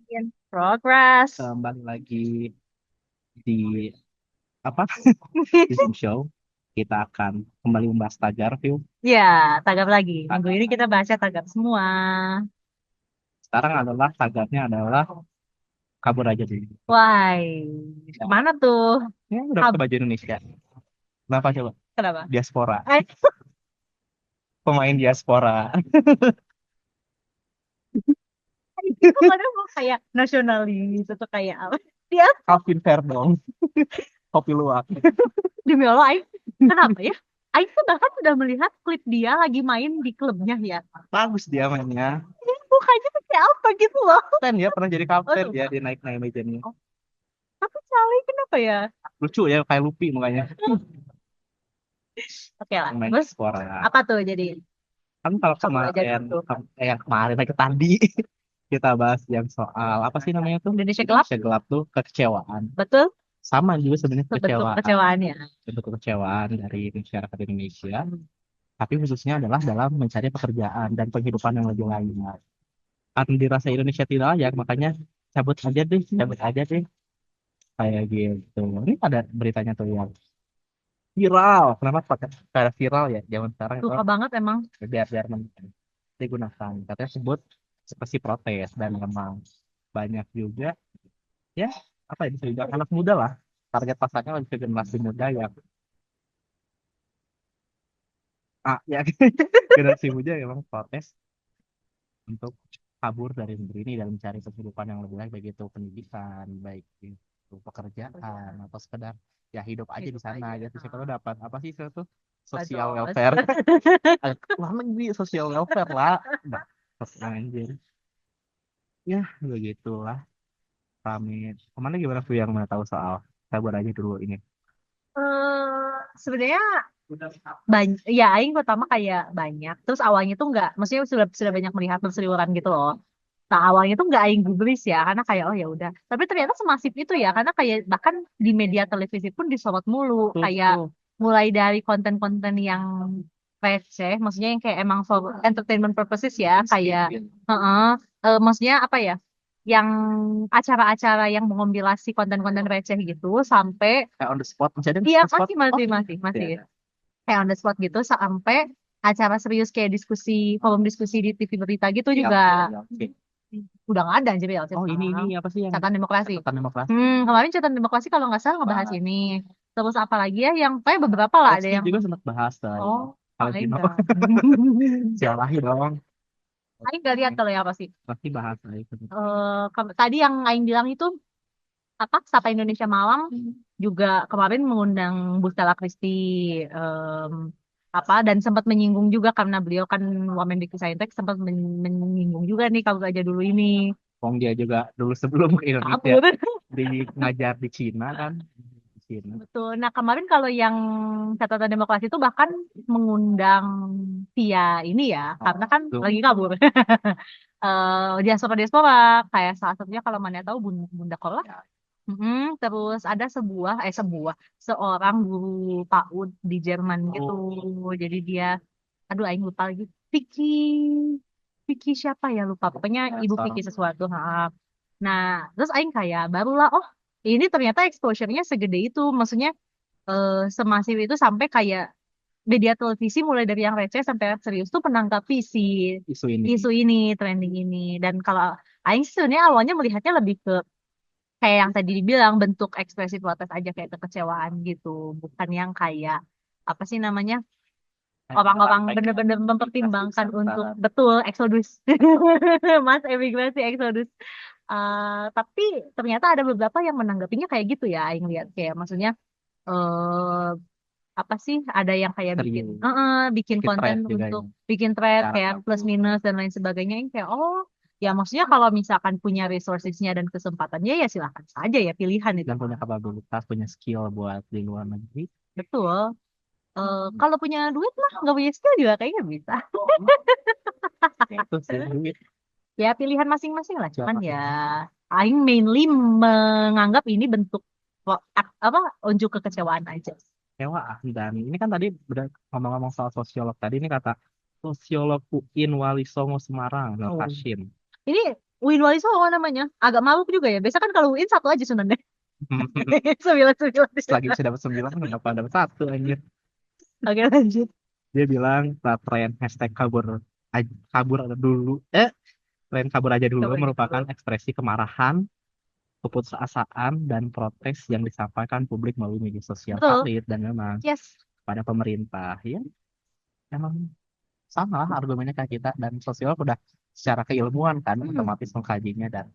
In progress. Kembali lagi di apa di Zoom Show. Kita akan kembali membahas tagar view. Ya, tagap lagi. Minggu ini kita bahasnya tagap semua. Sekarang adalah tagarnya adalah kabur aja dulu. Why? Kemana tuh? Ya udah Hub. pakai baju Indonesia. Kenapa coba? Kenapa? Diaspora. Eh, Pemain diaspora. itu kadang mau kayak nasionalis atau kayak apa? Dia Calvin Verdong. Kopi luwak. demi Allah, Aing, kenapa ya? Aing tuh bahkan sudah melihat klip dia lagi main di klubnya ya. Bagus dia mainnya. Mukanya tuh kayak apa gitu loh. Kapten dia pernah jadi Oh, kapten tuh. dia dia naik mejannya. Oh, tapi Charlie kenapa ya? Lucu ya kayak Luffy makanya. Oke lah. Pemain Terus diaspora. apa tuh jadi Kan kalau kabur aja dulu. yang kemarin aja tadi kita bahas yang soal apa sih namanya tuh Indonesia gelap, Indonesia gelap tuh kekecewaan betul? sama juga sebenarnya Bentuk kekecewaan kecewaannya. bentuk kekecewaan dari masyarakat Indonesia tapi khususnya adalah dalam mencari pekerjaan dan penghidupan yang lebih layak karena dirasa Indonesia tidak layak makanya cabut aja deh kayak gitu ini ada beritanya tuh yang viral kenapa pakai kayak viral ya zaman sekarang itu Suka banget emang. biar biar digunakan katanya sebut seperti protes dan memang banyak juga ya apa ya bisa dibilang anak muda lah target pasarnya lebih ke generasi muda yang ya generasi muda yang memang protes untuk kabur dari negeri ini dan mencari kehidupan yang lebih baik baik itu pendidikan baik itu pekerjaan atau sekedar ya hidup aja di Hidup sana aja. gitu sih kalau dapat apa sih itu tuh social Aduh. welfare luar negeri social welfare lah bah anjir ya begitulah pamit kemana gimana tuh yang mau tahu soal kabur aja dulu ini. Sebenarnya banyak ya aing pertama kayak banyak terus awalnya tuh nggak maksudnya sudah banyak melihat berseliweran gitu loh. Nah awalnya tuh nggak aing gubris ya karena kayak oh ya udah tapi ternyata semasif itu ya karena kayak bahkan di media televisi pun disorot mulu Tuh, kayak tuh. mulai dari konten-konten yang receh maksudnya yang kayak emang for entertainment purposes ya kayak heeh, maksudnya apa ya yang acara-acara yang mengompilasi konten-konten receh gitu sampai Kayak on the spot masih ada iya on the spot masih oh masih masih masih ya kayak on the spot gitu sampai acara serius kayak diskusi forum diskusi di TV berita gitu ya juga ya, oke. udah nggak ada anjir ya Oh ini sekarang apa sih yang catatan demokrasi catatan demokrasi kemarin catatan demokrasi kalau nggak salah ngebahas bahas ini terus apa lagi ya yang kayak beberapa lah ada Lesti yang juga sempat bahas tadi oh Valentino enggak sialahi dong Aing nggak lihat kalau ya apa sih pasti bahas lagi tadi yang Aing bilang itu apa Sapa Indonesia Malam juga kemarin mengundang Bu Stella Christy em, apa dan sempat menyinggung juga karena beliau kan Wamendikbudristek sempat menyinggung juga nih kalau aja dulu ini Wong dia juga dulu sebelum ke Indonesia kabur. di ngajar di Cina kan di Cina Betul. Nah, kemarin kalau yang catatan demokrasi itu bahkan mengundang via ini ya, karena kan tuh lagi kabur. Diaspora-diaspora, kayak salah satunya kalau mana tahu Bunda Kola. Mm-mm, terus ada seorang guru PAUD di Jerman gitu. Jadi dia, aduh, aing lupa lagi. Vicky, Vicky siapa ya lupa. Pokoknya ya, Ibu Vicky seorang sesuatu. Ha. Nah, terus aing kayak barulah, oh ini ternyata exposure-nya segede itu. Maksudnya semasif itu sampai kayak media televisi mulai dari yang receh sampai yang serius tuh menanggapi si isu ini isu ini, trending ini. Dan kalau Aing sih sebenarnya awalnya melihatnya lebih ke kayak yang tadi dibilang bentuk ekspresi protes aja kayak kekecewaan gitu, bukan yang kayak apa sih namanya orang-orang bener-bener mempertimbangkan untuk betul eksodus, mas emigrasi eksodus. Tapi ternyata ada beberapa yang menanggapinya kayak gitu ya, Aing lihat kayak maksudnya eh apa sih ada yang kayak bikin serius bikin bikin konten thread juga untuk ya bikin thread cara kayak plus kabur minus dan lain sebagainya yang kayak oh ya maksudnya kalau misalkan punya resourcesnya dan kesempatannya ya silahkan saja ya pilihan itu dan mah punya kapabilitas punya skill buat di luar negeri betul. Kalau punya duit lah nggak punya skill juga kayaknya bisa itu sih duit ya pilihan masing-masing lah cuman siapa ya Aing mainly menganggap ini bentuk apa unjuk kekecewaan aja. kecewa dan ini kan tadi udah ngomong-ngomong soal sosiolog tadi ini kata sosiolog UIN Wali Songo Semarang Nur Oh. Hashim Ini UIN Wali Songo namanya. Agak mabuk juga ya. Biasa kan kalau UIN satu aja sunannya. Sembilan sembilan. Selagi bisa dapat 9, kenapa dapat satu anjir. Oke lanjut. Dia bilang tren hashtag kabur ada dulu. Tren kabur aja dulu Coba merupakan dulu. ekspresi kemarahan, keputusasaan, dan protes yang disampaikan publik melalui media sosial Betul. valid dan memang Yes. pada pemerintah. Ya, emang sama lah argumennya kayak kita dan sosial udah secara keilmuan kan Hmm. otomatis mengkajinya dan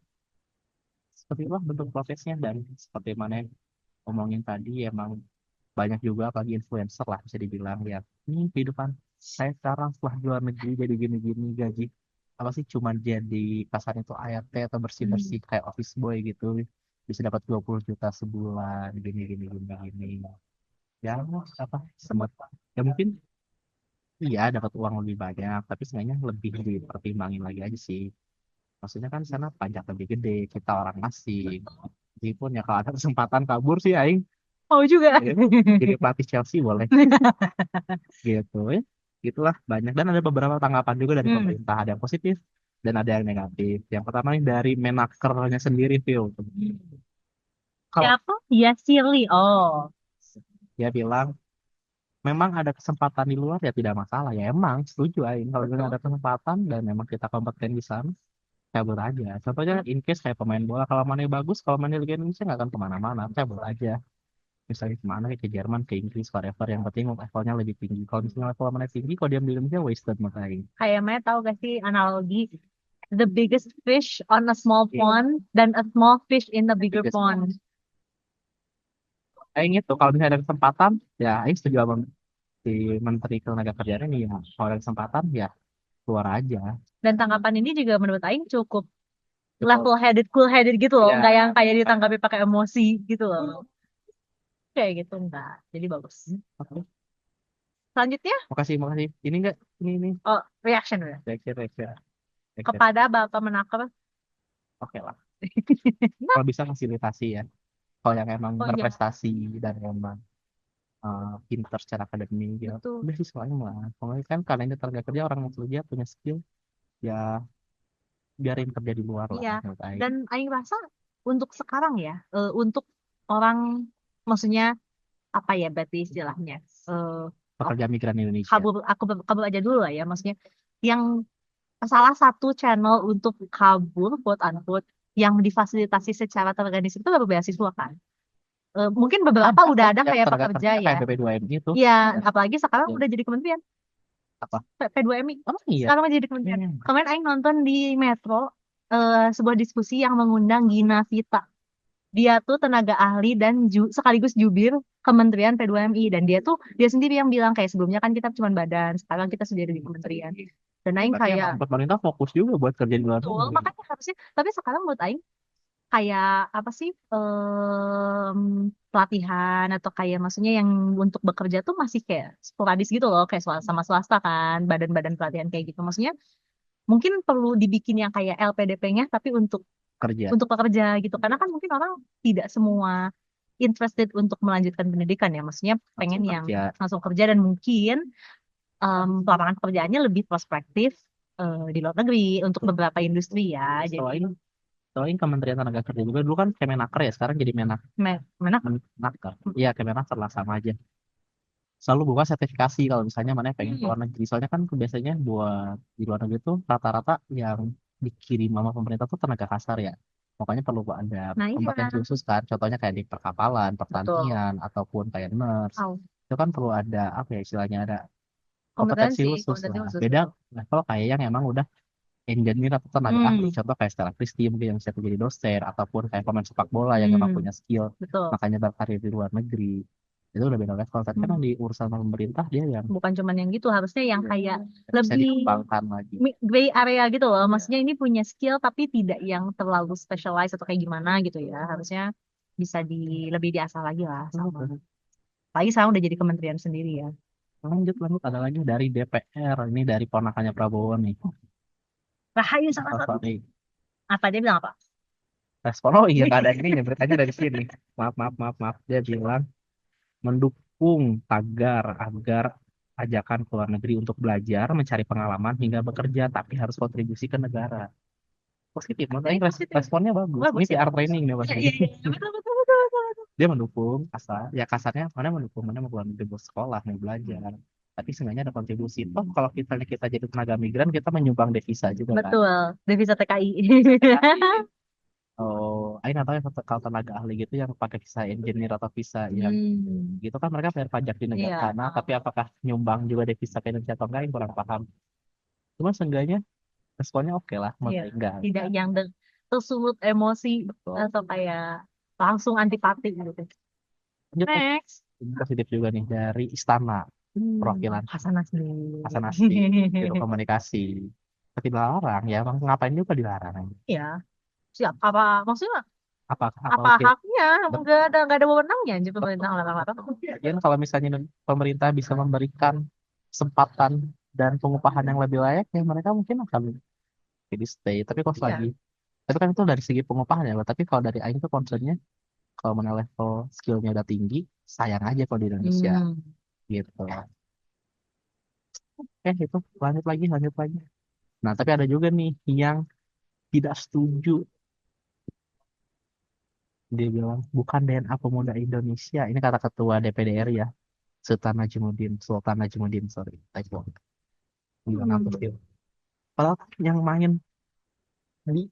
seperti itulah bentuk protesnya dan seperti mana yang ngomongin tadi emang banyak juga apalagi influencer lah bisa dibilang ya ini kehidupan saya sekarang setelah di luar negeri jadi gini-gini gaji apa sih cuman jadi kasar itu ART atau Hmm. bersih-bersih kayak office boy gitu bisa dapat 20 juta sebulan gini gini gini gini ya apa semut ya mungkin iya dapat uang lebih banyak tapi sebenarnya lebih dipertimbangin lagi aja sih maksudnya kan sana pajak lebih gede kita orang asing meskipun ya kalau ada kesempatan kabur sih aing Mau juga. ya, jadi pelatih Chelsea boleh gitu ya gitulah banyak dan ada beberapa tanggapan juga dari Hmm. pemerintah ada yang positif dan ada yang negatif yang pertama nih dari Menakernya sendiri Phil kalau Siapa? Ya Shirley. Oh. dia bilang memang ada kesempatan di luar ya tidak masalah ya emang setuju aing kalau memang Betul. ada kesempatan dan memang kita kompeten di sana cabut aja contohnya in case kayak pemain bola kalau mana bagus kalau mana Liga Indonesia nggak akan kemana-mana cabut aja misalnya kemana kayak ke Jerman ke Inggris whatever yang penting levelnya lebih tinggi kalau misalnya level mana tinggi kalau diam di Indonesia wasted makanya Kayak Maya tahu gak sih analogi the biggest fish on a small iya pond dan a small fish in a bigger biggest pond. Aing itu kalau misalnya ada kesempatan ya Aing setuju sama si Menteri Ketenagakerjaan ini ya kalau ada kesempatan ya keluar aja Dan tanggapan ini juga menurut Aing cukup cukup level headed, cool headed gitu loh. Nggak ya yang kayak ditanggapi pakai emosi gitu loh. Kayak gitu enggak. Jadi bagus. oke Selanjutnya, makasih makasih ini enggak ini oh reaction ya. reaction reaction reaction Kepada Bapak Menaker. oke lah kalau bisa fasilitasi ya kalau yang emang Oh iya, berprestasi dan emang pinter secara akademik ya betul. udah sih soalnya lah pokoknya kan karena ini tenaga kerja orang yang kerja punya skill ya biarin kerja di luar lah Iya. menurut Aing Dan Aing rasa untuk sekarang ya, untuk orang, maksudnya apa ya berarti istilahnya? Eh, pekerja migran Indonesia kabur aja dulu lah ya, maksudnya yang salah satu channel untuk kabur quote unquote yang difasilitasi secara terorganisir itu baru beasiswa kan. Mungkin beberapa udah ada yang kayak tenaga pekerja kerja ya. kayak PP2M itu Iya, apalagi sekarang ya, udah jadi kementerian. apa P2MI. oh iya Sekarang udah jadi kementerian. Hmm. Kemarin Aing nonton di Metro sebuah diskusi yang mengundang Gina Vita. Dia tuh tenaga ahli dan sekaligus jubir Kementerian P2MI dan dia sendiri yang bilang kayak sebelumnya kan kita cuma badan, sekarang kita sudah di kementerian. Dan Aing berarti kayak emang pemerintah fokus juga buat kerja di luar betul, negeri makanya harusnya. Tapi sekarang menurut Aing kayak apa sih pelatihan atau kayak maksudnya yang untuk bekerja tuh masih kayak sporadis gitu loh, kayak sama swasta kan, badan-badan pelatihan kayak gitu. Maksudnya mungkin perlu dibikin yang kayak LPDP-nya tapi kerja untuk pekerja gitu. Karena kan mungkin orang tidak semua interested untuk melanjutkan pendidikan ya. Maksudnya pengen langsung yang kerja langsung kerja dan mungkin lapangan pekerjaannya lebih prospektif di luar negeri untuk tuh beberapa industri ya. Jadi selain selain Kementerian Tenaga Kerja juga dulu kan Kemenaker ya sekarang jadi mana? Menaker iya Kemenaker lah sama aja selalu buka sertifikasi kalau misalnya mana pengen ke Hmm. luar negeri soalnya kan biasanya buat di luar negeri tuh rata-rata yang dikirim sama pemerintah tuh tenaga kasar ya makanya perlu ada Nah iya, kompetensi khusus kan contohnya kayak di perkapalan betul. pertanian ataupun kayak nurse Tahu. itu kan perlu ada apa ya istilahnya ada kompetensi Kompetensi, khusus kompetensi lah khusus beda betul. level kayak yang emang udah engineer atau tenaga ahli Hmm, contoh kayak Stella Christie mungkin yang bisa jadi dosen ataupun kayak pemain sepak bola yang memang hmm, punya skill betul. makanya berkarir di luar negeri itu udah beda level tapi kan Hmm. yang di urusan pemerintah dia yang Bukan cuman yang gitu, harusnya yang kayak bisa lebih dikembangkan lagi. gray area gitu loh. Maksudnya ini punya skill tapi tidak yang terlalu specialized atau kayak gimana gitu ya. Harusnya bisa lebih diasah lagi lah sama. Apalagi sekarang udah jadi kementerian sendiri ya. Lanjut lanjut ada lagi dari DPR ini dari ponakannya Prabowo nih. Rahayu salah Oh, satu. sorry. Apa dia bilang apa? Respon oh iya nggak ada ini beritanya dari sini. Maaf maaf maaf maaf dia bilang mendukung tagar agar ajakan ke luar negeri untuk belajar mencari pengalaman hingga bekerja tapi harus kontribusi ke negara. positif, menurut Jadi Aing positif. responnya bagus. Ini Bagus ya. PR training nih Mas Iya, ini. iya, iya. Betul, betul, betul, betul, betul. Dia mendukung asal ya kasarnya mana mendukung mana mau keluar negeri buat sekolah mau belajar. Tapi sebenarnya ada kontribusi. Toh kalau kita jadi tenaga migran kita menyumbang devisa juga kan. Betul. Devisa TKI. Oh, Aing nggak tahu ya kalau tenaga ahli gitu yang pakai visa engineer atau visa yang Hmm. gitu kan mereka bayar pajak di negara Iya. sana, tapi apakah nyumbang juga devisa ke Indonesia atau enggak, Aing kurang paham. Cuma seenggaknya responnya oke lah, menurut Iya. Aing enggak. Tidak yang tersulut emosi Betul. atau kayak langsung antipati gitu. Lanjut nih, Next. ini positif juga nih dari Istana perwakilan Hasan Nasdin. Hasan Nasdin, Biro Komunikasi. Tapi dilarang ya, emang ngapain juga dilarang? Ya, siap. Apa maksudnya? Apa Apa oke? haknya? Nggak ada wewenangnya aja pemerintah larang-larang. Lagian kalau misalnya pemerintah bisa memberikan kesempatan dan pengupahan yang lebih layak, ya mereka mungkin akan jadi stay. Tapi kalau Iya. lagi, tapi kan itu dari segi pengupahan ya, Mbak. Tapi kalau dari Aing tuh concernnya, kalau mana level skillnya udah tinggi, sayang aja kalau di Indonesia Hmm. gitu. Itu lanjut lagi. Nah, tapi ada juga nih yang tidak setuju. Dia bilang bukan DNA pemuda Indonesia. Ini kata ketua DPD RI ya, Sultan Najmudin, sorry, typo. Bilang apa Hmm. sih? Padahal kan yang main di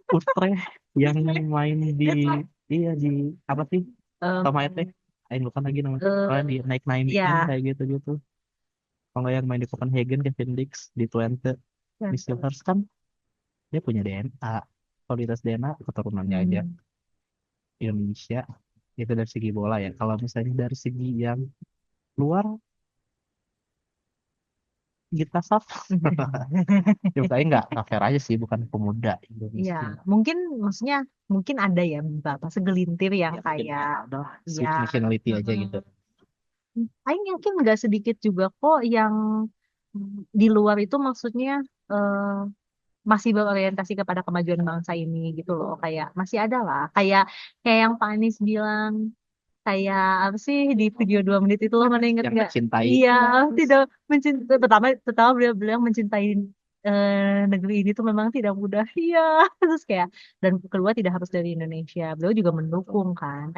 Utrecht, yang main di iya di apa sih? Sama teh, Aing bukan lagi namanya. Pokoknya di naik naikin Ya. kayak gitu-gitu. Kalau nggak yang main di Copenhagen, Kevin Dix di Twente, di Silvers kan dia punya DNA, kualitas DNA keturunannya aja Hmm. Indonesia. Itu dari segi bola ya. Kalau misalnya dari segi yang luar kita saf ya saya nggak fair aja sih, bukan pemuda Iya, Indonesia. mungkin maksudnya mungkin ada ya beberapa segelintir yang Ya mungkin kayak ada ya, switch nationality aja mm-mm. gitu. Paling yakin nggak sedikit juga kok yang di luar itu maksudnya eh, masih berorientasi kepada kemajuan bangsa ini gitu loh, kayak masih ada lah, kayak kayak yang Pak Anies bilang, kayak apa sih di video 2 menit itu loh, mana inget Yang nggak? mencintai Iya, tidak mencintai, pertama beliau bilang mencintai negeri ini tuh memang tidak mudah, iya. Terus kayak, dan kedua tidak harus dari Indonesia, beliau juga mendukung kan.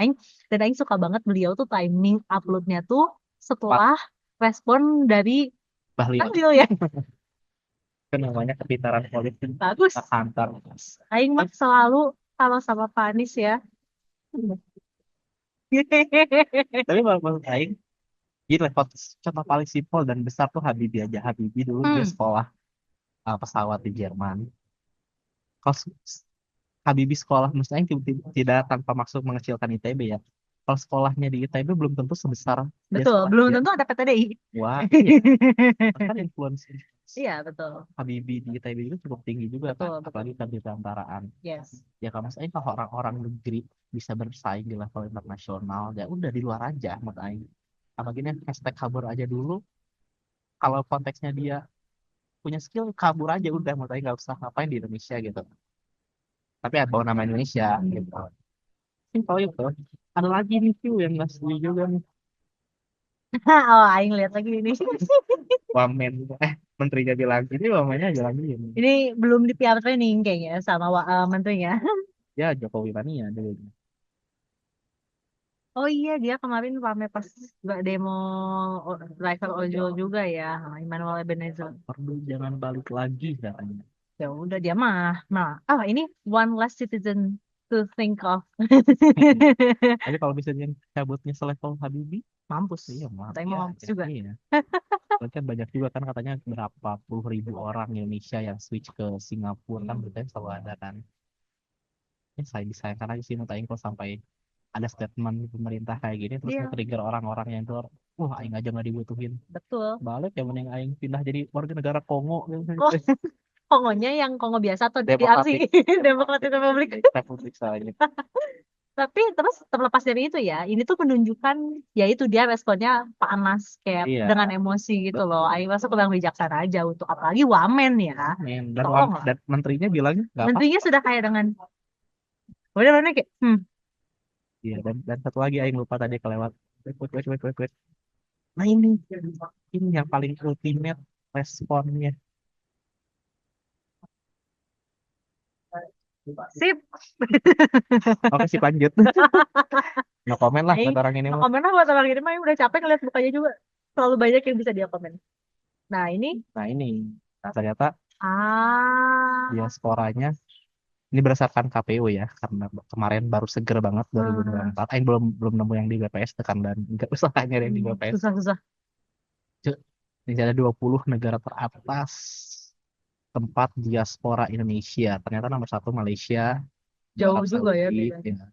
Dan Aing suka banget beliau tuh timing uploadnya tuh Pak setelah respon dari Bahlil Bahlil ya. kan namanya kepintaran politik Bagus. antar. Aing mah selalu kalau sama Pak Anies ya. Tapi menurut Aing gini lah, contoh paling simpel dan besar tuh Habibie aja. Habibie dulu dia Hmm, sekolah pesawat di Jerman. Kalau Habibie sekolah, maksudnya tidak tanpa maksud mengecilkan ITB ya. Kalau sekolahnya di ITB belum tentu sebesar dia betul, sekolah belum dia. tentu ada PTDI. Wah, iya. Kan influence Iya, betul. Habibie di ITB itu cukup tinggi juga kan, Betul, betul. apalagi kan di perantaraan. Yes. Ya kalau misalnya kalau orang-orang negeri bisa bersaing di level internasional, ya udah di luar aja menurut Aing. Apa gini hashtag kabur aja dulu. Kalau konteksnya dia punya skill, kabur aja udah menurut Aing nggak usah ngapain di Indonesia gitu. Tapi ya bawa nama Indonesia gitu. Simpel itu. Ada lagi nih Q yang nggak setuju juga nih. Oh, Aing lihat lagi ini. Wamen, menterinya bilang ini, wamennya bilang ini. Ini belum di PR training kayaknya sama menterinya. Ya Jokowi mania dulu. Oh iya, dia kemarin rame pas nggak demo driver ojol juga ya, Immanuel Ebenezer. Perlu jangan balik lagi katanya. Ya udah dia mah. Nah, ini one less citizen to think of. Tapi kalau misalnya cabutnya selevel Habibie, Mampus. iya maaf Katanya ya. mau mampus juga. Iya. Soalnya kan banyak juga kan katanya berapa puluh ribu orang Indonesia yang switch ke Singapura kan beritanya selalu ada kan. Ya saya disayangkan aja sih menurut Aing kalau sampai ada statement pemerintah kayak gini terus Iya, nge-trigger orang-orang yang tuh wah Aing aja nggak dibutuhin. betul. Balik ya mending Aing pindah jadi warga negara Kongo gitu. Kok Kongonya yang Kongo biasa atau DRC? Demokratik Demokratik Republik. Republik soalnya. Tapi terus terlepas dari itu ya, ini tuh menunjukkan ya itu dia responnya panas kayak Iya, dengan emosi gitu loh. betul. Ayo masuk kurang bijaksana aja untuk apalagi wamen ya. Men, Tolong lah. dan menterinya bilangnya nggak apa. Menterinya sudah kayak dengan udah mana kayak Iya, dan satu lagi Aing lupa tadi kelewat. Wait. Nah ini yang paling ultimate responnya Sip. Oke sih lanjut. No komen lah Aing, buat orang ini no mah. komen lah buat orang ini mah, Aing udah capek ngeliat mukanya juga. Terlalu banyak yang bisa dia komen. Nah ini, Nah ini, nah, ternyata ah, diasporanya ini berdasarkan KPU ya, karena kemarin baru seger banget hmm, 2024. Aing belum belum nemu yang di BPS tekan dan nggak usah nyari yang di BPS. susah-susah. Cuk, ini ada 20 negara teratas tempat diaspora Indonesia. Ternyata nomor satu Malaysia, dua Jauh Arab juga ya Saudi, bedanya. ya,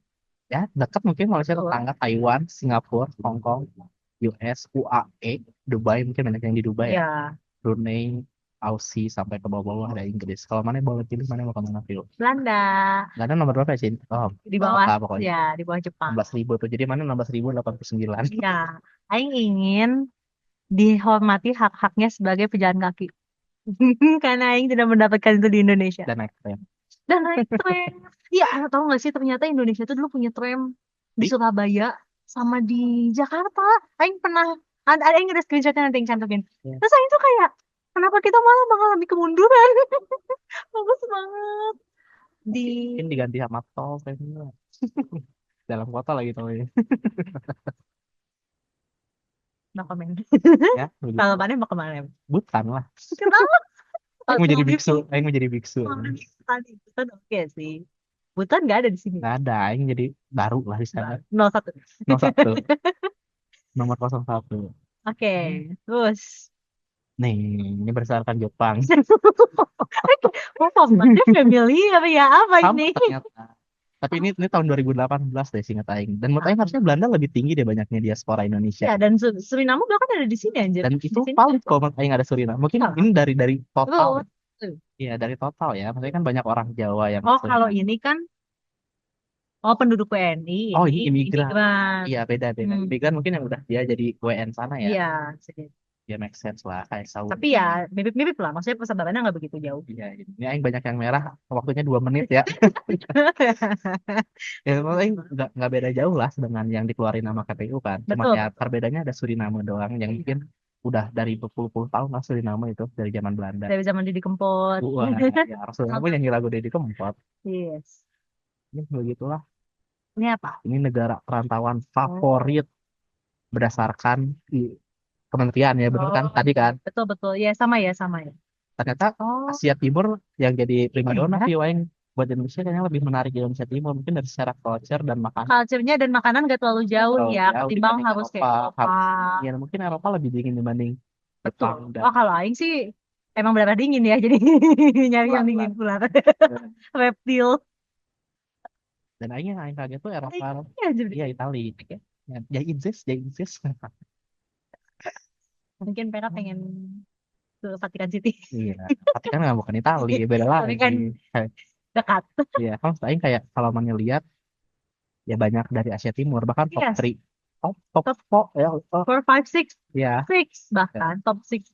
ya dekat mungkin Malaysia Betul. tetangga, Taiwan, Singapura, Hong Kong, US, UAE, Dubai mungkin banyak yang di Dubai ya, Ya, Brunei, Aussie sampai ke bawah-bawah ada Inggris. Kalau mana boleh pilih mana mau kemana pilih? Belanda Nggak ada nomor berapa ya sih? Oh, di berapa bawah, pokoknya? ya di bawah Jepang. 16.000 tuh. Jadi mana 16.089? Ya, Aing ingin dihormati hak-haknya sebagai pejalan kaki. Karena Aing tidak mendapatkan itu di Indonesia. Dan naik tren. Dan naik tram. Iya, tahu nggak sih ternyata Indonesia itu dulu punya tram di Di? Surabaya sama di Jakarta. Aing pernah ada yang ada screenshotnya nanti yang cantumin. Ya. Terus Aing tuh kayak kenapa kita malah mengalami kemunduran? Bagus banget di Mungkin diganti sama tol kayaknya. Dalam kota lagi tol ini. no comment. Ya, begitu. Kalau mana mau kemana? Bukan lah. Kenapa? Aing mau jadi Maldives biksu. nih. Aing mau jadi biksu. Maldives tadi. Bukan oke sih. Bukan nggak ada di sini. Nggak ada. Aing jadi baru lah di sana. 01. 01. Nomor 01. Oke, terus. Nih, ini berdasarkan Jepang. Oh, formatnya familiar ya apa Sama ini? ternyata. Tapi ini tahun 2018 deh singkat Aing. Dan menurut Aing Ah, harusnya Belanda lebih tinggi deh banyaknya diaspora Indonesia. ya, dan Suriname bahkan ada di sini anjir. Dan Di itu sini valid ada. kalau menurut Aing ada Suriname. Mungkin Ah, ini dari total. betul. Betul. Iya, dari total ya. Maksudnya kan banyak orang Jawa yang Oh, kalau Suriname. ini kan, oh penduduk WNI, Oh, ini ini imigran. imigran. Iya, beda-beda. Hmm, Imigran mungkin yang udah dia jadi WN sana ya. iya, sedikit. Ya make sense lah. Kayak Saudi. Tapi ya mirip-mirip lah. Maksudnya persebarannya nggak begitu jauh. Iya, ini Aing banyak yang merah. Waktunya 2 menit ya. Ya, menurut Aing nggak beda jauh lah dengan yang dikeluarin nama KPU kan. Cuma Betul, ya betul. perbedaannya ada Suriname doang yang mungkin udah dari berpuluh-puluh tahun lah Suriname itu dari zaman Belanda. Dari zaman Didi Kempot. Wah, ya Suriname nyanyi lagu Deddy Kempot. Yes. Ini begitulah. Ini apa? Ini negara perantauan Oh, favorit berdasarkan kementerian ya bener kan oh, tadi kan. betul betul. Ya sama ya, sama ya. Ternyata Oh, Asia Timur yang jadi primadona iya. view Aing buat Indonesia kayaknya lebih menarik di Indonesia Timur mungkin dari secara culture dan makanan Culture-nya dan makanan gak terlalu jauh terlalu ya, jauh ketimbang dibanding harus Eropa. kayak Eropa. Ya mungkin Eropa lebih dingin dibanding Betul. Jepang dan Oh, kalau Aing sih emang berapa dingin ya, jadi nyari yang dingin pelan-pelan. pula. Reptil. Dan Aing yang Aing kaget tuh Eropa. Ya, jadi. Iya Itali. Ya, ya insist, ya insist. Mungkin mereka pengen ke Vatikan City. Iya, tapi kan nggak bukan Itali, beda Tapi lagi. kan dekat. Iya, kan Aing kayak kalau mau lihat ya banyak dari Asia Timur bahkan top Yes. 3 top Top 4 ya oh, 4, 5, 6. ya 6 ya. bahkan. Top 6.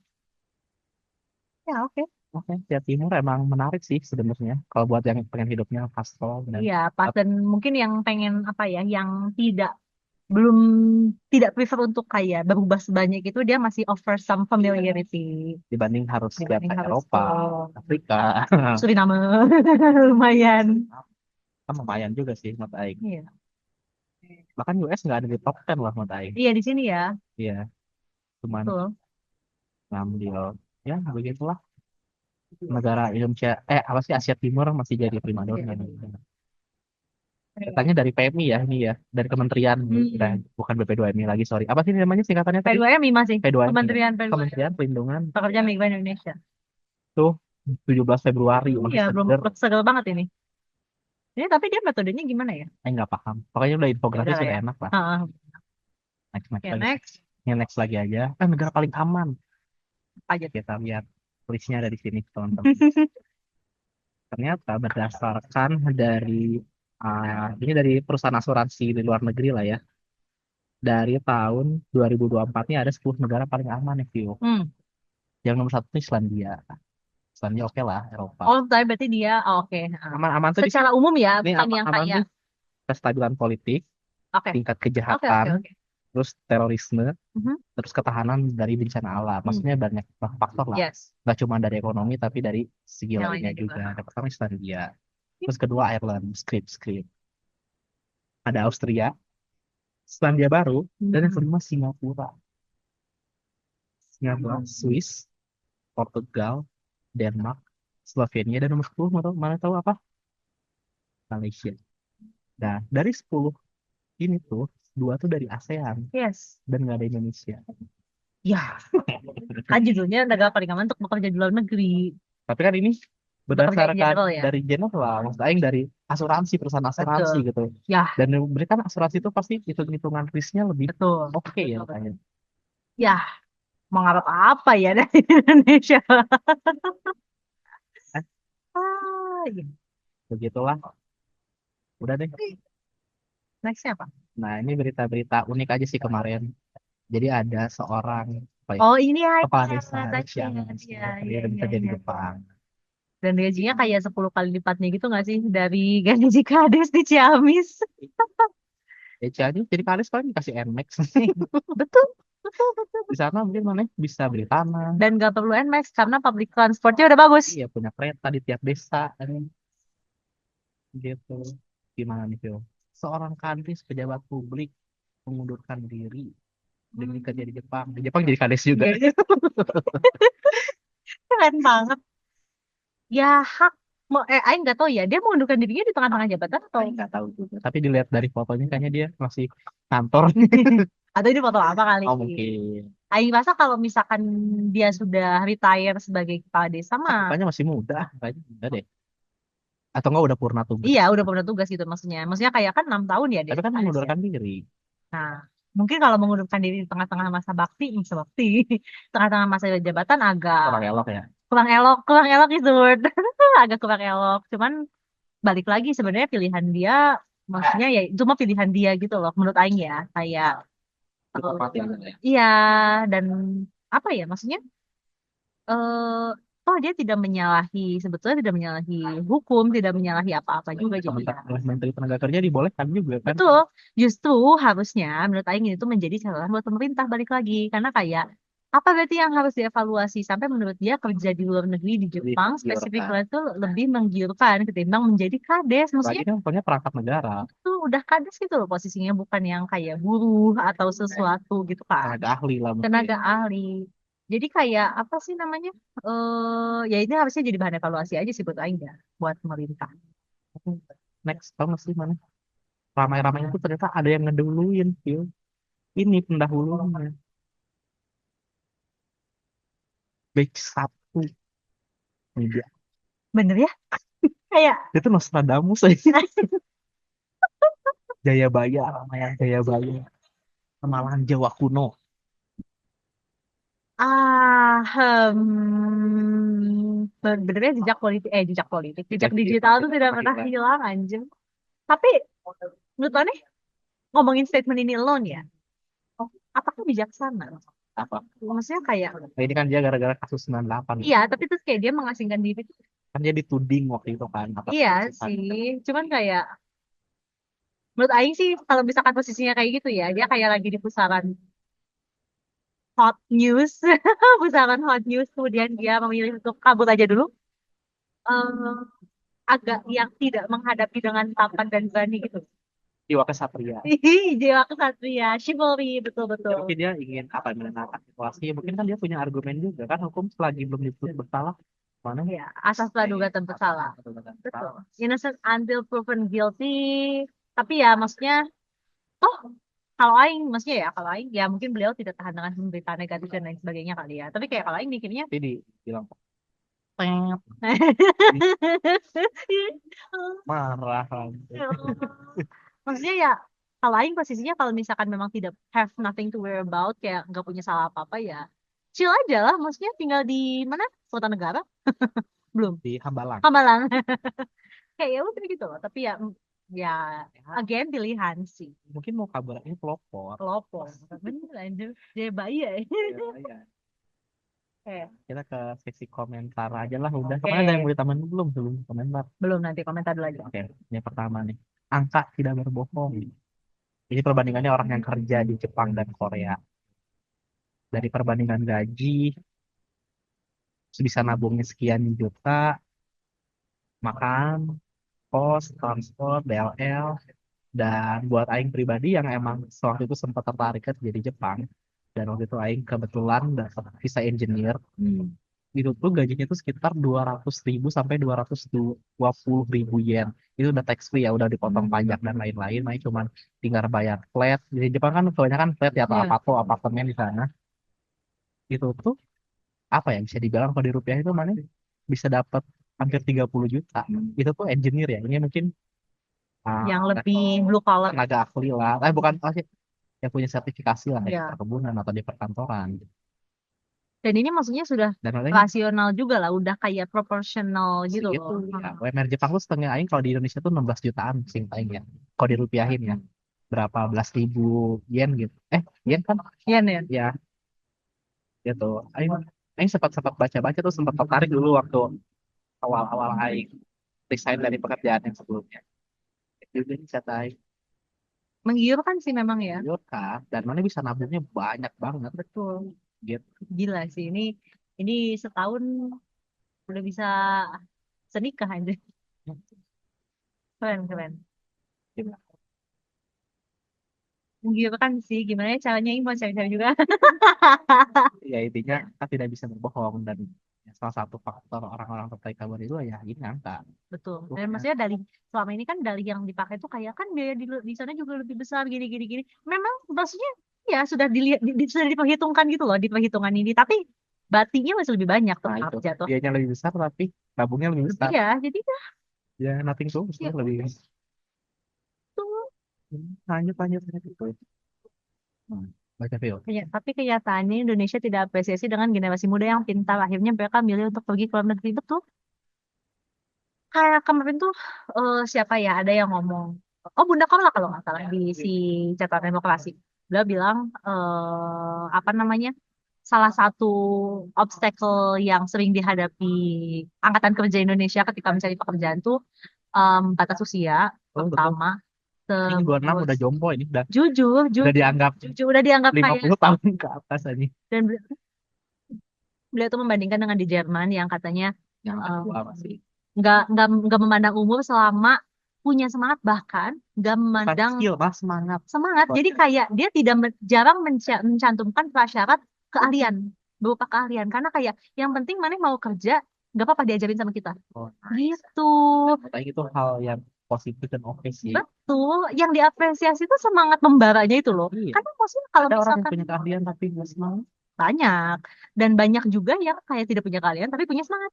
Ya, oke. Oke, Asia Timur emang menarik sih sebenarnya kalau buat yang pengen hidupnya casual dan Iya, pas dan mungkin yang pengen apa ya, yang tidak belum tidak prefer untuk kayak berubah sebanyak itu, dia masih offer some familiarity dibanding harus lihat dibanding ke harus Eropa, ke Afrika. Suriname. Lumayan. Kan lumayan juga sih menurut Aing. Iya. Bahkan US nggak ada di top 10 lah menurut Aing. Iya di sini ya. Iya, cuman Betul. ngambil ya begitulah negara Indonesia apa sih Asia Timur masih jadi primadona. Katanya dari PMI ya ini ya, dari Kementerian udah Hmm. bukan BP2MI lagi, sorry. Apa sih namanya singkatannya tadi? P2MI masih. P2MI ya. Kementerian P2MI. Kementerian Pelindungan Pekerja Migran Indonesia. tuh 17 Februari masih Iya, belum seger. segel banget ini. Ini tapi dia metodenya gimana ya? Nggak paham. Pokoknya udah Ya infografis udah lah sudah ya. enak lah. Heeh. Next Ya lagi. next. Yang next lagi aja. Negara paling aman. Apa aja tuh? Kita lihat listnya ada di sini teman-teman. Ternyata berdasarkan dari ini dari perusahaan asuransi di luar negeri lah ya. Dari tahun 2024 ini ada 10 negara paling aman nih, Vio. Hmm. Yang nomor satu ini Islandia. Islandia oke lah, Eropa. Oh, tapi berarti dia oke. Heeh. Aman-aman tuh di Secara umum ya, ini bukan yang aman kayak tuh kestabilan politik, oke. tingkat Oke, oke, kejahatan, oke. terus terorisme, Mhm. terus ketahanan dari bencana alam. Hmm. Maksudnya banyak faktor lah. Yes. Nggak cuma dari ekonomi, tapi dari segi Yang lainnya lainnya juga. juga. Ada pertama Islandia. Terus kedua Ireland, Script. Ada Austria, Selandia Baru, dan yang kelima Singapura. Singapura, Swiss, Portugal, Denmark, Slovenia, dan nomor 10 mana tahu apa? Malaysia. Nah, dari 10 ini tuh, dua tuh dari ASEAN Yes. dan nggak ada Indonesia. Ya, kan judulnya negara paling aman untuk bekerja di luar negeri. Tapi kan ini Bekerja in berdasarkan general ya. dari general, maksud aing dari asuransi, perusahaan asuransi Betul. gitu. Ya, Dan berikan asuransi itu pasti hitung-hitungan risknya lebih betul. oke ya kayaknya. Ya, mengharap apa ya dari Indonesia? Eh, Ah, iya. begitulah. Udah deh. Nextnya apa? Nah, ini berita-berita unik aja sih kemarin. Jadi ada seorang apa ya, Oh, ini kepala aja desa tadi yang ya. Iya, iya, dia iya, kerja di iya. Jepang. Dan gajinya kayak 10 kali lipatnya gitu nggak sih dari gaji Kades di Ciamis? Ya jadi kalis paling dikasih NMAX. Betul, betul, betul, Di betul. sana mungkin mana bisa beli tanah. Dan nggak perlu NMAX karena public transportnya udah bagus. Iya, punya kereta di tiap desa kan gitu. Gimana nih, Phil? Seorang kadis pejabat publik mengundurkan diri demi kerja di Jepang. Di Jepang jadi kadis juga. Iya, keren banget. Ya hak. Aing nggak tahu ya. Dia mengundurkan dirinya di tengah-tengah jabatan atau Nggak tahu juga. Tapi dilihat dari fotonya kayaknya dia masih kantor. atau ini foto apa kali? Oh mungkin. Aing rasa kalau misalkan dia sudah retire sebagai kepala desa mah, Kayaknya masih muda. Kayaknya muda deh. Atau enggak udah purna tugas. iya udah pernah tugas gitu maksudnya. Maksudnya kayak kan 6 tahun ya dia Tapi kan kepala desa. mengundurkan diri. Nah, mungkin kalau mengundurkan diri di tengah-tengah masa bakti, tengah-tengah masa jabatan agak Kurang elok ya. kurang elok itu word, agak kurang elok. Cuman balik lagi sebenarnya pilihan dia, maksudnya ya itu mah pilihan dia gitu loh, menurut Aing ya, kayak Tepat ya. iya dan apa ya, maksudnya eh toh dia tidak menyalahi sebetulnya tidak menyalahi hukum, tidak menyalahi apa-apa juga jadi ya. Oleh Menteri Tenaga Kerja dibolehkan juga kan. Betul, justru harusnya menurut Aing itu menjadi catatan buat pemerintah balik lagi. Karena kayak, apa berarti yang harus dievaluasi sampai menurut dia kerja di luar negeri di Jepang spesifik Digiurkan. itu lebih menggiurkan ketimbang menjadi kades. Lagi Maksudnya kan punya perangkat negara. itu udah kades gitu loh posisinya, bukan yang kayak buruh atau sesuatu gitu kan. Tenaga ahli lah mungkin. Tenaga ahli. Jadi kayak apa sih namanya? Ya ini harusnya jadi bahan evaluasi aja sih buat Aing ya, buat pemerintah. Next, tau gak sih mana? Ramai-ramai itu ternyata ada yang ngeduluin, Phil. Ini pendahulunya. Batch 1. Media. Bener ya? Kayak Itu Nostradamus aja. Jayabaya, Ramayana Jayabaya. Kemalahan Jawa kuno. Benernya jejak politik, jejak Jejak digital tuh tidak masih pernah keren. hilang anjir. Tapi menurut Aneh ngomongin statement ini alone ya, apakah bijaksana? Apa? Maksudnya kayak, Nah, ini kan dia gara-gara kasus 98. iya, tapi terus kayak dia mengasingkan diri. Kan dia dituding waktu itu kan atas Iya keputusan. sih, cuman kayak menurut Aing sih kalau misalkan posisinya kayak gitu ya, dia kayak lagi di pusaran hot news, pusaran hot news, kemudian dia memilih untuk kabur aja dulu. eh, Agak yang tidak menghadapi dengan tampan dan berani gitu. Jiwa kesatria. Jiwa kesatria, chivalry, betul-betul. Ya, mungkin dia ingin apa menenangkan situasi. Ya, mungkin kan dia punya argumen juga kan hukum selagi belum diputus bersalah. Mana? Ya, asas praduga tak bersalah. Betul. Innocent until proven guilty. Tapi ya maksudnya, oh kalau Aing, maksudnya ya kalau Aing, ya mungkin beliau tidak tahan dengan pemberitaan negatif dan lain sebagainya kali ya. Tapi kayak kalau Aing mikirnya, Jadi bilang peng. marah kan. Maksudnya ya kalau Aing posisinya kalau misalkan memang tidak have nothing to worry about, kayak nggak punya salah apa-apa ya, chill aja lah. Maksudnya tinggal di mana? Kota negara? Belum. Di Hambalang. Hambalang. Kayak ya udah gitu loh. Tapi ya, ya again pilihan sih. Mungkin mau kabur ini pelopor. Pelopor. Bener anjir. Jadi bayi ya. Ya, Kayak, kita ke sesi komentar aja lah udah. oke. Kemarin ada yang mau ditambahin belum sebelum komentar? Belum, nanti komentar dulu aja. Oke, ini pertama nih. Angka tidak berbohong. Ini perbandingannya orang yang kerja di Jepang dan Korea. Dari perbandingan gaji, bisa nabungnya sekian juta, makan, kos, transport, DLL, dan buat Aing pribadi yang emang waktu itu sempat tertarik kerja di Jepang, dan waktu itu Aing kebetulan dapat visa engineer, itu tuh gajinya tuh sekitar 200.000 sampai 220.000 yen. Itu udah tax free ya, udah dipotong pajak dan lain-lain. Nah, cuman tinggal bayar flat. Di Jepang kan kebanyakan flat ya, atau Iya. apartemen di sana. Itu tuh apa ya, bisa dibilang kalau di rupiah itu mana bisa dapat hampir 30 juta. Itu tuh engineer ya. Ini mungkin Yang uh, lebih blue collar. tenaga ahli lah. Bukan ahli, yang punya sertifikasi lah di Ya. perkebunan atau di perkantoran. Dan ini maksudnya sudah Dan makanya rasional juga lah, udah kayak proporsional gitu segitu loh. ya. UMR Jepang tuh setengah aing kalau di Indonesia tuh 16 jutaan sing paling ya. Kalau dirupiahin ya. Berapa belas ribu yen gitu. Yen kan? Iya nih. Ya, gitu. Aing aing sempat baca-baca tuh, sempat tertarik dulu waktu awal-awal aing resign dari pekerjaan yang sebelumnya. Jadi kata aing, Menggiurkan sih memang ya. "Yuk, kan, dan mana bisa nabungnya banyak banget Betul. gitu." Gila sih ini setahun udah bisa senikah aja. Keren keren. Menggiurkan sih. Gimana ya caranya ini mau cari-cari juga. Ya intinya kita tidak bisa berbohong, dan salah satu faktor orang-orang tertarik kabar itu ya ini angka. Betul. Dan Rupiah. maksudnya dari selama ini kan dari yang dipakai tuh kayak kan biaya di sana juga lebih besar gini gini gini. Memang maksudnya ya sudah dilihat sudah diperhitungkan gitu loh di perhitungan ini. Tapi batinya masih lebih banyak Nah tetap itu, jatuh. biayanya lebih besar tapi tabungnya lebih Lebih besar. ya. Jadi Ya nothing tulus ya lah lebih. tuh. Lanjut lanjut lanjut itu. Baca Vio. Tapi kenyataannya Indonesia tidak apresiasi dengan generasi muda yang pintar. Akhirnya mereka milih untuk pergi ke luar negeri. Betul. Kayak kemarin tuh siapa ya ada yang ngomong. Oh Bunda Karla kalau nggak salah di si catatan demokrasi. Dia bilang apa namanya salah satu obstacle yang sering dihadapi angkatan kerja Indonesia ketika mencari pekerjaan tuh batas usia Oh betul. pertama. Ini 26 Terus udah jompo ini jujur, udah jujur, dianggap jujur udah dianggap lima kayak puluh tahun ke atas aja. dan beliau tuh membandingkan dengan di Jerman yang katanya Yang em, tua masih. nggak memandang umur selama punya semangat bahkan nggak Bukan memandang skill, mas semangat. semangat. Jadi kayak dia tidak jarang mencantumkan prasyarat keahlian berupa keahlian karena kayak yang penting mana mau kerja nggak apa-apa diajarin sama kita Oh, gitu. kayak itu hal yang positif dan oke sih. Betul, yang diapresiasi itu semangat membaranya itu loh. Iya. Karena maksudnya kalau Ada orang yang misalkan punya keahlian tapi nggak semangat. banyak dan banyak juga yang kayak tidak punya keahlian tapi punya semangat.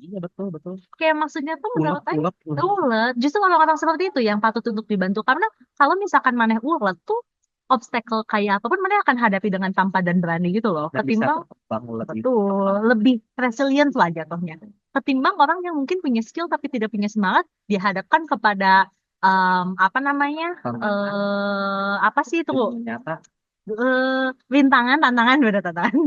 Iya betul betul. Kayak maksudnya tuh Ulet menurut saya ulet ulet. ulet. Justru orang-orang seperti itu yang patut untuk dibantu. Karena kalau misalkan maneh ulet tuh obstacle kayak apapun maneh akan hadapi dengan tampan dan berani gitu loh. Dan bisa Ketimbang berkembang ulet itu. betul lebih resilient lah jatuhnya. Ketimbang orang yang mungkin punya skill tapi tidak punya semangat dihadapkan kepada apa namanya apa sih itu Ternyata rintangan tantangan beda tantangan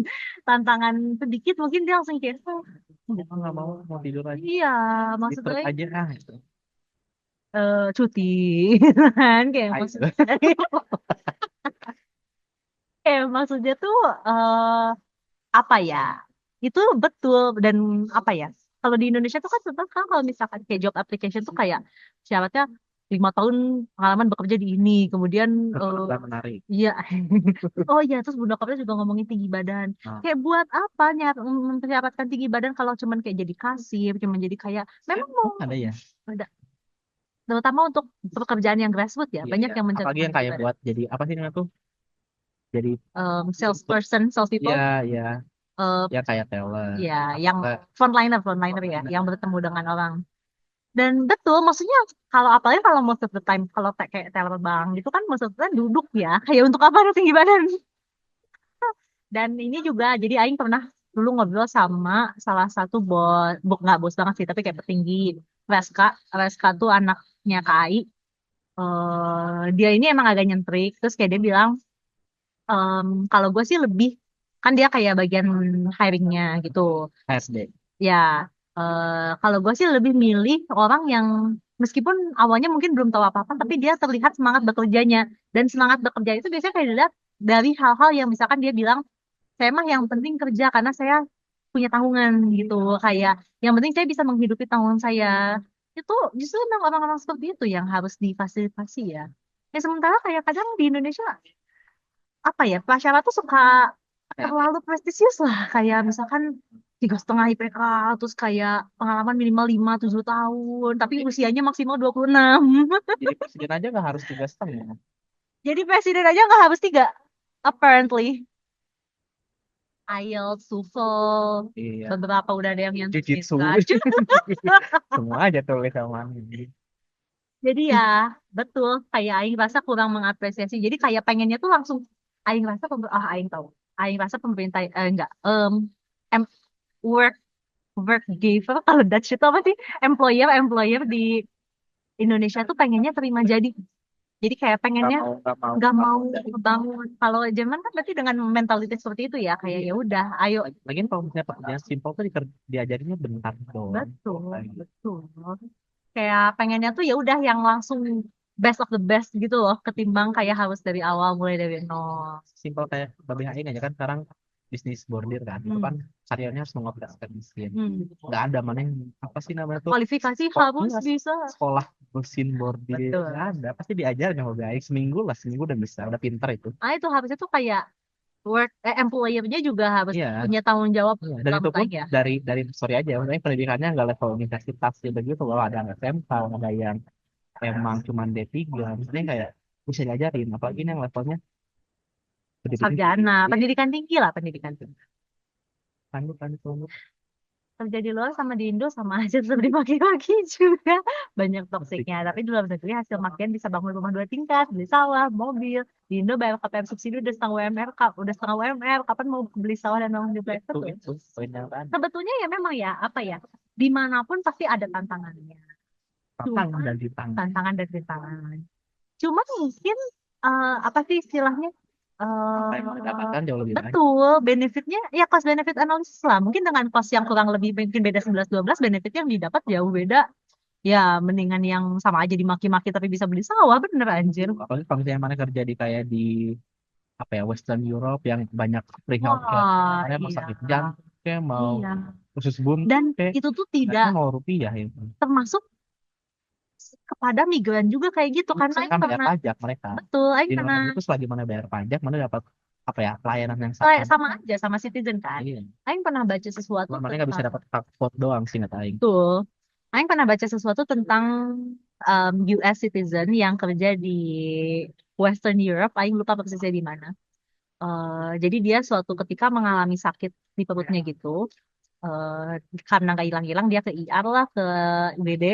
tantangan sedikit mungkin dia langsung kayak "Oh, aku nggak mau tidur aja. iya Di maksud truk gue aja itu. cuti kan kayak Ayo. maksudnya kayak maksudnya tuh apa ya itu betul dan apa ya kalau di Indonesia tuh kan contoh kan kalau misalkan kayak job application tuh kayak syaratnya 5 tahun pengalaman bekerja di ini kemudian Betul, menarik. iya oh iya terus Bunda Koplo juga ngomongin tinggi badan Nah, kayak buat apa mempersiapkan tinggi badan kalau cuman kayak jadi kasir cuman jadi kayak memang mau ada ya. ada terutama untuk pekerjaan yang grassroots ya Iya, banyak iya. yang Apalagi mencantumkan yang tinggi kayak badan buat jadi apa sih namanya tuh? Jadi salesperson ya salespeople ya eh ya kayak teller. ya yang Apa? frontliner ya yang bertemu dengan orang dan betul maksudnya kalau apalagi kalau most of the time kalau kayak teller bank gitu kan most of the time duduk ya kayak untuk apa ada tinggi badan dan ini juga jadi Aing pernah dulu ngobrol sama salah satu bos nggak bos banget sih tapi kayak petinggi Reska Reska tuh anaknya KAI dia ini emang agak nyentrik terus kayak dia bilang kalau gue sih lebih kan dia kayak bagian hiringnya gitu SD. ya kalau gue sih lebih milih orang yang meskipun awalnya mungkin belum tahu apa-apa tapi dia terlihat semangat bekerjanya dan semangat bekerja itu biasanya kayak dilihat dari hal-hal yang misalkan dia bilang saya mah yang penting kerja karena saya punya tanggungan gitu kayak yang penting saya bisa menghidupi tanggungan saya itu justru memang orang-orang seperti itu yang harus difasilitasi ya. Ya sementara kayak kadang di Indonesia apa ya prasyarat tuh suka terlalu prestisius lah kayak misalkan 3,5 IPK terus kayak pengalaman minimal 5-7 tahun tapi usianya maksimal 26. Jadi presiden aja nggak harus 3,5. Jadi presiden aja nggak harus 3 apparently. IELTS, TOEFL, Iya. beberapa udah ada yang Jujitsu. sertifikat. Semua aja tulis sama ini. Jadi ya betul kayak Aing rasa kurang mengapresiasi. Jadi kayak pengennya tuh langsung Aing rasa Aing tahu. Aing rasa pemerintah enggak em, work work giver kalau Dutch itu apa sih employer di Indonesia tuh pengennya terima jadi. Jadi kayak Nggak pengennya mau, nggak mau. nggak mau bangun. Kalau Jerman kan berarti dengan mentality seperti itu ya kayak ya udah ayo Lagian kalau misalnya pekerjaan simpel tuh diajarinnya bentar doang. betul betul kayak pengennya tuh ya udah yang langsung best of the best gitu loh ketimbang kayak harus dari awal mulai dari nol. Simpel kayak Babe Aing aja kan sekarang bisnis bordir kan. Itu kan Hmm. karyanya harus mengoperasikan mesin. Hmm. Nggak ada mana yang apa sih namanya tuh Kualifikasi kok harus enggak bisa. sekolah mesin bordir Betul. nggak ada pasti diajarin sama Babe Aing seminggu lah seminggu udah bisa udah pinter itu. Ah itu harusnya tuh kayak employer-nya juga harus Iya. punya tanggung jawab Iya, dan itu pun utamanya. dari sorry aja, maksudnya pendidikannya nggak level universitas gitu begitu loh, ada yang SMK, ada yang emang cuman D3, maksudnya kayak bisa diajarin, apalagi ini yang levelnya pendidikan tinggi. Sarjana, Iya, pendidikan tinggi lah pendidikan tinggi. lanjut lanjut lanjut. Kerja di luar sama di Indo sama aja tetap dimaki-maki juga banyak Pasti. toksiknya tapi di luar negeri hasil makian bisa bangun rumah 2 tingkat beli sawah mobil di Indo bayar KPR subsidi udah setengah UMR kapan mau beli sawah dan bangun di Itu tuh itu poin yang tadi, sebetulnya ya memang ya apa ya dimanapun pasti ada tantangannya tantang cuma dan ditang. tantangan dan rintangan cuma mungkin apa sih istilahnya Apa yang eh mendapatkan jauh lebih banyak. betul benefitnya ya cost benefit analysis lah mungkin dengan cost yang kurang lebih mungkin beda 11-12 benefit yang didapat jauh beda ya mendingan yang sama aja dimaki-maki tapi bisa beli sawah bener anjir Apalagi kalau misalnya mana kerja di kayak di apa ya Western Europe yang banyak free healthcare, wah mana mau iya sakit jantung, kayak mau iya khusus buntu, dan kayak itu tuh mereka tidak mau rupiah itu. termasuk kepada migran juga kayak gitu karena Kan Aing bayar pernah pajak mereka. betul Aing Di luar pernah negeri itu selagi mana bayar pajak, mana dapat apa ya pelayanan yang sama. sama aja sama citizen kan Iya. Aing pernah baca sesuatu Cuma mana nggak bisa tentang dapat hak vote doang sih nggak aing. betul Aing pernah baca sesuatu tentang US citizen yang kerja di Western Europe Aing lupa persisnya di mana. Jadi dia suatu ketika mengalami sakit di perutnya gitu karena nggak hilang-hilang dia ke IR lah ke UGD.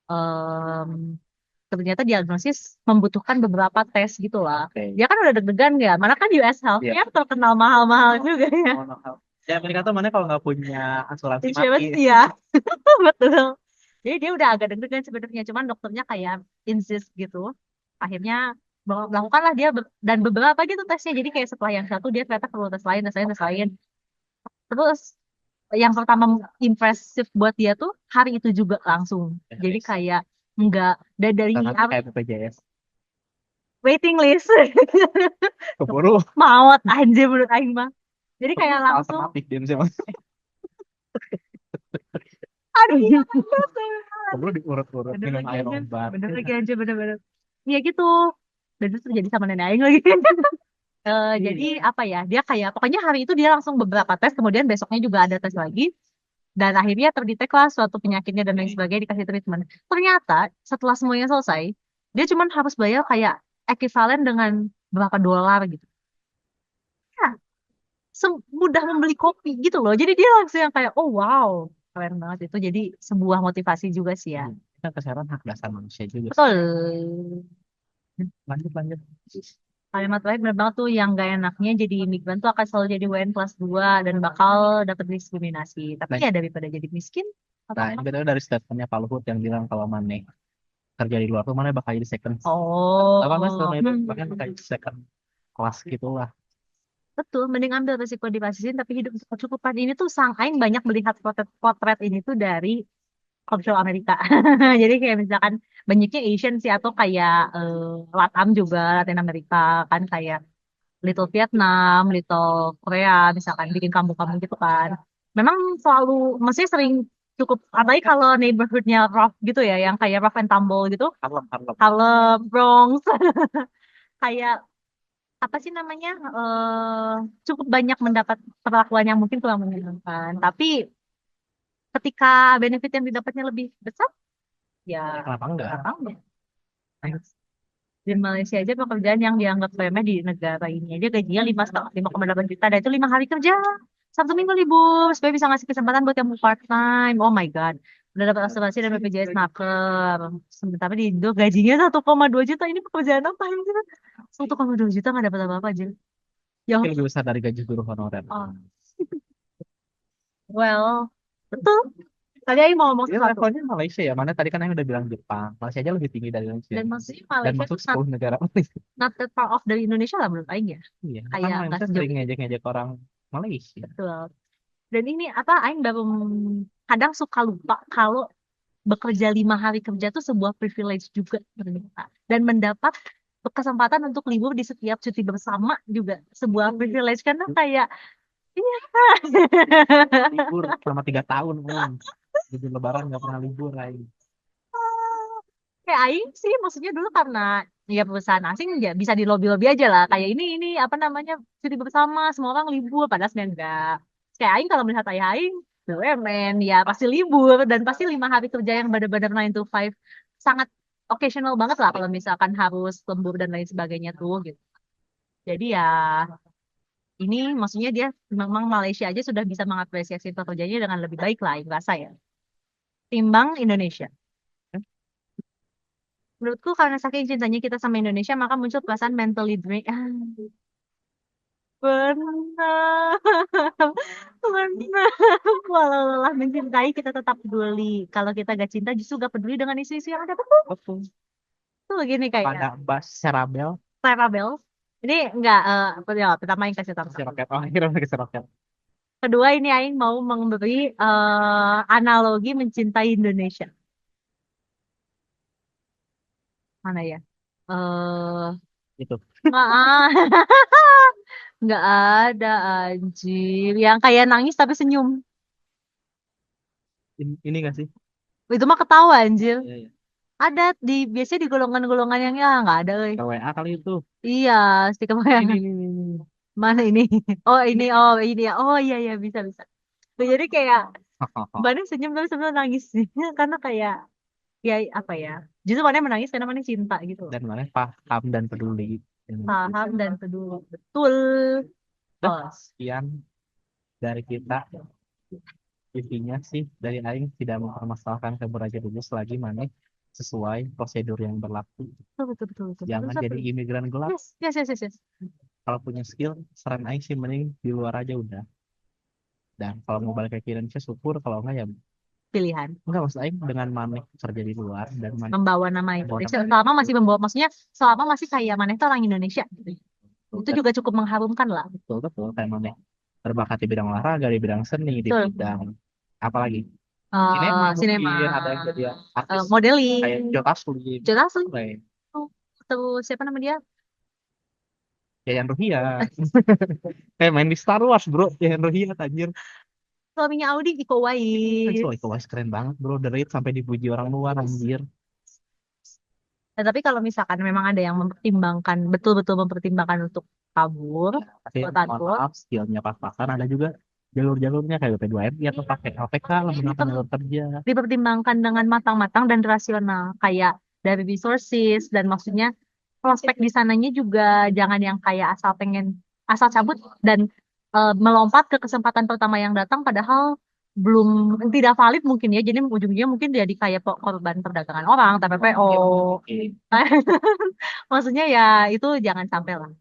Em, Ternyata diagnosis membutuhkan beberapa tes gitu lah. Oke. Dia kan udah deg-degan ya, mana kan US Iya. Healthcare terkenal mahal-mahal juga ya. Oh, no, no. Ya Amerika tuh mana kalau nggak punya asuransi mati. Insurance ya, betul. Jadi dia udah agak deg-degan sebenarnya, cuman dokternya kayak insist gitu. Akhirnya melakukanlah dia dan beberapa gitu tesnya. Jadi kayak setelah yang satu dia ternyata perlu tes lain, tes lain, tes lain. Terus yang pertama impresif buat dia tuh hari itu juga langsung. Jadi kayak nggak dari Karena IR kayak BPJS waiting list. keburu Maut anjir menurut Aing mah. Jadi kayak langsung alternatif dia misalnya aduh iya keburu diurut-urut bener minum lagi air anjir obat. bener lagi anjir bener-bener iya gitu dan itu terjadi sama nenek Aing lagi. Jadi Iya. apa ya dia kayak pokoknya hari itu dia langsung beberapa tes kemudian besoknya juga ada tes lagi dan akhirnya terdetek lah suatu penyakitnya dan lain sebagainya dikasih treatment ternyata setelah semuanya selesai dia cuma harus bayar kayak ekivalen dengan berapa dolar gitu ya semudah membeli kopi gitu loh jadi dia langsung yang kayak oh wow keren banget itu jadi sebuah motivasi juga sih ya Kita kesehatan hak dasar manusia juga sih. betul Lanjut lanjut. kalimat terakhir bener banget tuh yang gak enaknya jadi imigran tuh akan selalu jadi WN kelas 2 dan bakal dapat diskriminasi tapi Nah, ya daripada jadi miskin atau nah ini apa betul dari statementnya Pak Luhut yang bilang kalau mana kerja di luar tuh mana bakal jadi second apa mas oh namanya itu bahkan bakal jadi second kelas gitulah. betul mending ambil resiko dipasisin tapi hidup untuk kecukupan ini tuh sang aing banyak melihat potret ini tuh dari cultural Amerika. Jadi kayak misalkan banyaknya Asian sih atau kayak Latam juga Latin Amerika kan kayak Little Vietnam, Little Korea misalkan bikin kampung-kampung gitu kan. Memang selalu maksudnya sering cukup, apalagi kalau neighborhoodnya rough gitu ya, yang kayak rough and tumble gitu, Harlem, Harlem. kalau Bronx kayak apa sih namanya, cukup banyak mendapat perlakuan yang mungkin kurang menyenangkan, tapi ketika benefit yang didapatnya lebih besar, ya Kenapa enggak? kenapa enggak? Di Malaysia aja pekerjaan yang dianggap remeh di negara ini aja gajinya 5,8 juta, dan itu 5 hari kerja, Sabtu Minggu libur, supaya bisa ngasih kesempatan buat yang mau part time. Oh my God, udah dapat asuransi dan BPJS Naker. Sementara di Indo gajinya 1,2 juta. Ini pekerjaan apa ini? 1,2 juta nggak dapat apa-apa aja. Ya, Mungkin lebih besar dari gaji guru honorer. oh, well, betul. Tadi Aing mau ngomong Ini sesuatu. levelnya Malaysia ya. Mana tadi kan yang udah bilang Jepang. Malaysia aja lebih tinggi dari Indonesia. Dan maksudnya Dan Malaysia masuk tuh not, 10 negara Malaysia. not that far off dari Indonesia lah menurut Aing ya. Iya. Kan Kayak nggak Malaysia sejauh sering itu. ngejek-ngejek orang Malaysia. Betul. Dan ini apa, Aing baru kadang suka lupa kalau bekerja 5 hari kerja itu sebuah privilege juga ternyata. Dan mendapat kesempatan untuk libur di setiap cuti bersama juga sebuah privilege, karena kayak ini apa? Libur selama 3 tahun. Libur Lebaran nggak pernah libur. Ay. Kayak Aing sih maksudnya dulu karena ya perusahaan asing ya bisa di lobby-lobby aja lah. Kayak ini apa namanya, cuti bersama semua orang libur, padahal sebenarnya enggak. Kayak Aing kalau melihat ayah Aing BUMN ya pasti libur, dan pasti 5 hari kerja yang benar-benar 9 to 5, sangat occasional banget lah kalau misalkan harus lembur dan lain sebagainya tuh gitu. Jadi ya ini maksudnya dia memang Malaysia aja sudah bisa mengapresiasi pekerjaannya dengan lebih baik lah Aing rasa ya, timbang Indonesia. Menurutku karena saking cintanya kita sama Indonesia, maka muncul perasaan mentally drained. Ah, benar. Benar. Walau lelah mencintai, kita tetap peduli. Kalau kita gak cinta, justru gak peduli dengan isu-isu yang ada. Betul. Betul. Tuh gini kayak Pada Bas Serabel. Clara Bells. Ini enggak, ya, pertama yang kasih tahu. Si Roket. Oh, akhirnya ke si Roket. Kedua ini Aing mau memberi analogi mencintai Indonesia. Mana ya? Itu. Nggak, nggak ada anjir. Yang kayak nangis tapi senyum. Ini nggak sih? Itu mah ketawa anjir. Iya, iya. Ada di biasanya di golongan-golongan yang ya nggak ada, euy. Ke WA kali itu. Iya, stiker Ini, yang ini. mana ini? Oh ini, oh ini ya. Oh iya iya, bisa bisa. Tuh, jadi kayak mana senyum tapi sebenarnya nangis. Karena kayak ya apa ya? Justru mana menangis karena mana cinta gitu loh. Dan mana paham dan peduli. Paham dan peduli. Betul. Dah, Oh, sekian dari kita. Intinya sih dari Aing tidak mempermasalahkan kabur aja dulu selagi mana sesuai prosedur yang berlaku. betul betul betul betul. Jangan Terus apa? jadi imigran gelap. Yes yes yes yes, yes. Kalau punya skill, saran Aing sih mending di luar aja udah. Dan kalau mau balik ke Indonesia syukur, kalau enggak ya Pilihan. enggak, maksud Aing dengan mana kerja di luar dan mana Membawa nama bawa Indonesia. nama Selama masih membawa, maksudnya selama masih kayak mana itu orang Indonesia gitu. Itu betul, juga cukup mengharumkan lah. betul betul kayak mana berbakat di bidang olahraga, di bidang seni, di Betul. bidang apalagi sinema Sinema, mungkin ada yang jadi artis kayak modeling, Joe Taslim, Joe Taslim, kayak terus siapa nama dia? Yayan Ruhiat. Main di Star Wars bro, Yayan Ruhiat anjir. Suaminya Audi, Iko Kan Uwais. so, itu wise keren banget bro, The Raid sampai dipuji orang luar anjir. Nah, tapi kalau misalkan memang ada yang mempertimbangkan, betul-betul mempertimbangkan untuk kabur, Tapi buat mohon kabur, maaf, skillnya pas-pasan ada juga jalur-jalurnya kayak P2MI atau pakai LPK lah menggunakan jalur kerja. dipertimbangkan dengan matang-matang dan rasional, kayak dari resources, dan maksudnya prospek di sananya juga jangan yang kayak asal pengen, asal cabut dan melompat ke kesempatan pertama yang datang, padahal belum, tidak valid mungkin ya, jadi ujung-ujungnya mungkin jadi kayak korban perdagangan orang, TPPO. Maksudnya ya itu jangan sampai lah.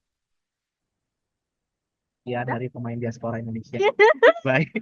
Ya dari pemain diaspora Indonesia. Baik.